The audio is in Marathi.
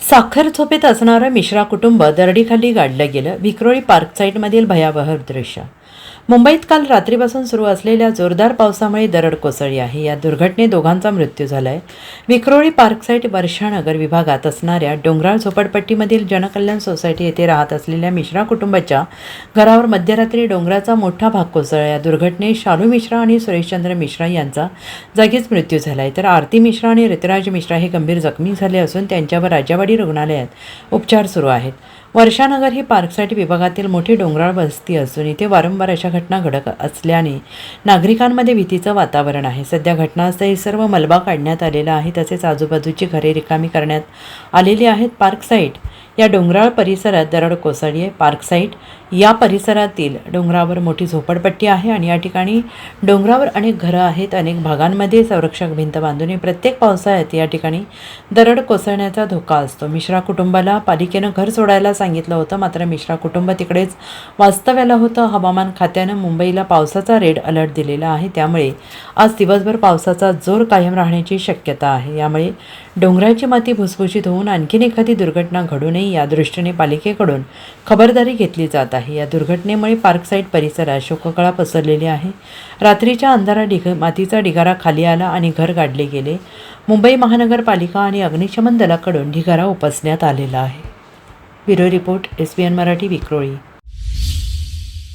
साखर झोपेत असणारं मिश्रा कुटुंब दरडीखाली गाडलं गेलं. विक्रोळी पार्क साईटमधील भयावह दृश्य. मुंबईत काल रात्रीपासून सुरू असलेल्या जोरदार पावसामुळे दरड कोसळली आहे. या दुर्घटनेत दोघांचा मृत्यू झाला आहे. विक्रोळी पार्क साईट वर्षानगर विभागात असणाऱ्या डोंगराळ झोपडपट्टीमधील जनकल्याण सोसायटी येथे राहत असलेल्या मिश्रा कुटुंबाच्या घरावर मध्यरात्री डोंगराचा मोठा भाग कोसळला. या दुर्घटनेत शालू मिश्रा आणि सुरेशचंद्र मिश्रा यांचा जागीच मृत्यू झाला आहे. तर आरती मिश्रा आणि ऋतुराज मिश्रा हे गंभीर जखमी झाले असून त्यांच्यावर राजावाडी रुग्णालयात उपचार सुरू आहेत. वर्षानगर ही पार्कसाईट विभागातील मोठी डोंगराळ वस्ती असून इथे वारंवार अशा घटना घडत असल्याने नागरिकांमध्ये भीतीचं वातावरण आहे. सध्या घटनास्थळी सर्व मलबा काढण्यात आलेला आहे. तसेच आजूबाजूची घरे रिकामी करण्यात आलेली आहेत. पार्कसाईट या डोंगराळ परिसरात दरड कोसळली आहे. पार्कसाईट या परिसरातील डोंगरावर मोठी झोपडपट्टी आहे आणि या ठिकाणी डोंगरावर अनेक घरं आहेत. अनेक भागांमध्ये संरक्षक भिंत बांधून प्रत्येक पावसाळ्यात या ठिकाणी दरड कोसळण्याचा धोका असतो. मिश्रा कुटुंबाला पालिकेनं घर सोडायला सांगितलं होतं, मात्र मिश्रा कुटुंब तिकडेच वास्तव्याला होतं. हवामान खात्यानं मुंबईला पावसाचा रेड अलर्ट दिलेला आहे. त्यामुळे आज दिवसभर पावसाचा जोर कायम राहण्याची शक्यता आहे. यामुळे डोंगराची माती भुसभुशीत होऊन आणखीन एखादी दुर्घटना घडू नये या दृष्टीने पालिकेकडून खबरदारी घेतली जात आहे. या दुर्घटनेमुळे पार्कसाईट परिसरात शोककळा पसरलेली आहे. रात्रीच्या अंधारात मातीचा ढिगारा खाली आला आणि घर गाडले गेले. मुंबई महानगरपालिका आणि अग्निशमन दलाकडून ढिगारा उपसण्यात आलेला आहे. Bureau report, SBN Marathi, Vikhroli.